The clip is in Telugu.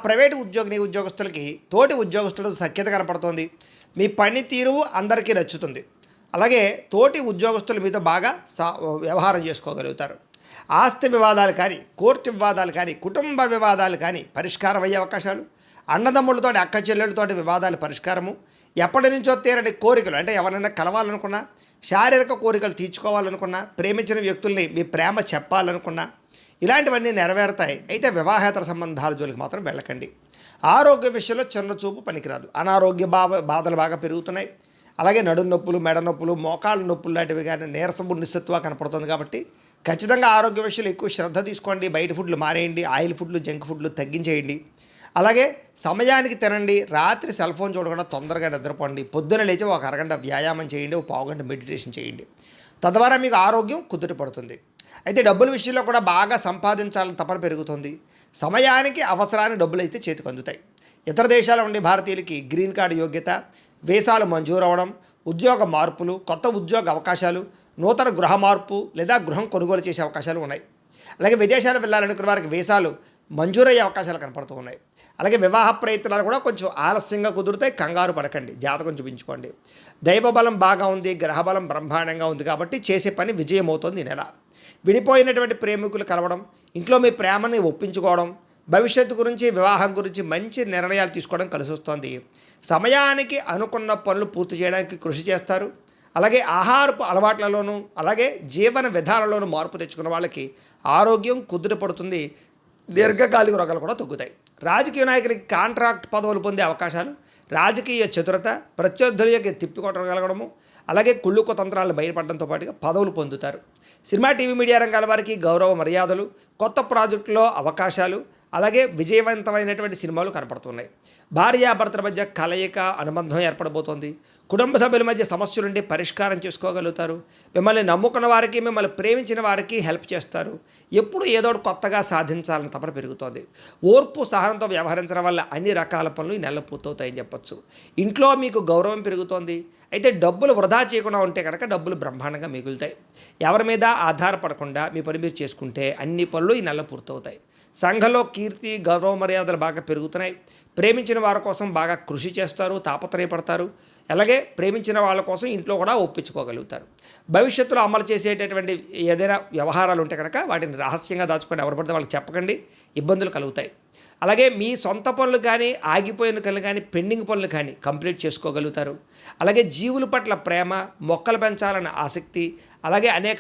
ప్రైవేటు ఉద్యోగస్తులకి తోటి ఉద్యోగస్తులతో సఖ్యత కనపడుతోంది. మీ పనితీరు అందరికీ నచ్చుతుంది. అలాగే తోటి ఉద్యోగస్తులు మీతో బాగా వ్యవహారం చేసుకోగలుగుతారు. ఆస్తి వివాదాలు కానీ, కోర్టు వివాదాలు కానీ, కుటుంబ వివాదాలు కానీ పరిష్కారం అయ్యే అవకాశాలు, అన్నదమ్ములతోటి అక్క చెల్లెళ్ళతోటి వివాదాలు పరిష్కారము, ఎప్పటి నుంచో తీరని కోరికలు అంటే ఎవరైనా కలవాలనుకున్నా, శారీరక కోరికలు తీర్చుకోవాలనుకున్నా, ప్రేమించిన వ్యక్తుల్ని మీ ప్రేమ చెప్పాలనుకున్నా ఇలాంటివన్నీ నెరవేరుతాయి. అయితే వివాహేతర సంబంధాల జోలికి మాత్రం వెళ్ళకండి. ఆరోగ్య విషయంలో చిన్న చూపు పనికిరాదు. అనారోగ్య బాధలు బాగా పెరుగుతున్నాయి. అలాగే నడుము నొప్పులు, మెడ నొప్పులు, మోకాళ్ళ నొప్పులు లాంటివి కానీ నీరసము నిస్సత్తుగా కనపడుతుంది. కాబట్టి ఖచ్చితంగా ఆరోగ్య విషయంలో ఎక్కువ శ్రద్ధ తీసుకోండి. బయట ఫుడ్లు మానేయండి. ఆయిల్ ఫుడ్లు, జంక్ ఫుడ్లు తగ్గించేయండి. అలాగే సమయానికి తినండి. రాత్రి సెల్ ఫోన్ చూడకుండా తొందరగా నిద్రపోండి. పొద్దున లేచి ఒక అరగంట వ్యాయామం చేయండి. ఒక పావుగంట మెడిటేషన్ చేయండి. తద్వారా మీకు ఆరోగ్యం కుదుట పడుతుంది. అయితే డబ్బుల విషయంలో కూడా బాగా సంపాదించాలని తపన పెరుగుతుంది. సమయానికి అవసరానికి డబ్బులు అయితే చేతికి అందుతాయి. ఇతర దేశాల ఉండే భారతీయులకి గ్రీన్ కార్డు యోగ్యత, వీసాలు మంజూరు అవ్వడం, ఉద్యోగ మార్పులు, కొత్త ఉద్యోగ అవకాశాలు, నూతన గృహ మార్పు లేదా గృహం కొనుగోలు చేసే అవకాశాలు ఉన్నాయి. అలాగే విదేశాలు వెళ్ళాలనుకున్న వారికి వీసాలు మంజూరయ్యే అవకాశాలు కనపడుతూ ఉన్నాయి. అలాగే వివాహ ప్రయత్నాలు కూడా కొంచెం ఆలస్యంగా కుదురుతాయి. కంగారు పడకండి. జాతకం చూపించుకోండి. దైవబలం బాగా ఉంది, గ్రహబలం బ్రహ్మాండంగా ఉంది. కాబట్టి చేసే పని విజయం అవుతుంది ఈ నెల. విడిపోయినటువంటి ప్రేమికులు కలవడం, ఇంట్లో మీ ప్రేమని ఒప్పించుకోవడం, భవిష్యత్తు గురించి, వివాహం గురించి మంచి నిర్ణయాలు తీసుకోవడం కలిసి వస్తుంది. సమయానికి అనుకున్న పనులు పూర్తి చేయడానికి కృషి చేస్తారు. అలాగే ఆహారపు అలవాట్లలోనూ, అలాగే జీవన విధానంలోనూ మార్పు తెచ్చుకున్న వాళ్ళకి ఆరోగ్యం కుదుట పడుతుంది. దీర్ఘకాలిక రోగాలు కూడా తగ్గుతాయి. రాజకీయ నాయకులకి కాంట్రాక్ట్ పదవులు పొందే అవకాశాలు, రాజకీయ చతురత, ప్రత్యర్థులకి తిప్పికొట్టగలగడము, అలాగే కుళ్ళు కుతంత్రాలను బయటపడడంతో పాటుగా పదవులు పొందుతారు. సినిమా, టీవీ, మీడియా రంగాల వారికి గౌరవ మర్యాదలు, కొత్త ప్రాజెక్టులో అవకాశాలు, అలాగే విజయవంతమైనటువంటి సినిమాలు కనపడుతున్నాయి. భార్యాభర్తల మధ్య కలయిక, అనుబంధం ఏర్పడబోతోంది. కుటుంబ సభ్యుల మధ్య సమస్యలుండి పరిష్కారం చేసుకోగలుగుతారు. మిమ్మల్ని నమ్ముకున్న వారికి, మిమ్మల్ని ప్రేమించిన వారికి హెల్ప్ చేస్తారు. ఎప్పుడు ఏదో కొత్తగా సాధించాలని తపన పెరుగుతోంది. ఓర్పు, సహనంతో వ్యవహరించడం వల్ల అన్ని రకాల పనులు ఈ నెలలో పూర్తవుతాయని చెప్పొచ్చు. ఇంట్లో మీకు గౌరవం పెరుగుతోంది. అయితే డబ్బులు వృధా చేయకుండా ఉంటే కనుక డబ్బులు బ్రహ్మాండంగా మిగులుతాయి. ఎవరి మీద ఆధారపడకుండా మీ పని మీరు చేసుకుంటే అన్ని పనులు ఈ నెలలో పూర్తవుతాయి. సంఘంలో కీర్తి, గౌరవ మర్యాదలు బాగా పెరుగుతున్నాయి. ప్రేమించిన వారి కోసం బాగా కృషి చేస్తారు, తాపత్రయపడతారు. అలాగే ప్రేమించిన వాళ్ళ కోసం ఇంట్లో కూడా ఒప్పించుకోగలుగుతారు. భవిష్యత్తులో అమలు చేసేటటువంటి ఏదైనా వ్యవహారాలు ఉంటే కనుక వాటిని రహస్యంగా దాచుకొని ఎవరు పడితే వాళ్ళకి చెప్పకండి, ఇబ్బందులు కలుగుతాయి. అలాగే మీ సొంత పనులు కానీ, ఆగిపోయిన పనులు కానీ, పెండింగ్ పనులు కానీ కంప్లీట్ చేసుకోగలుగుతారు. అలాగే జీవుల పట్ల ప్రేమ, మొక్కలు పెంచాలన్న ఆసక్తి, అలాగే అనేక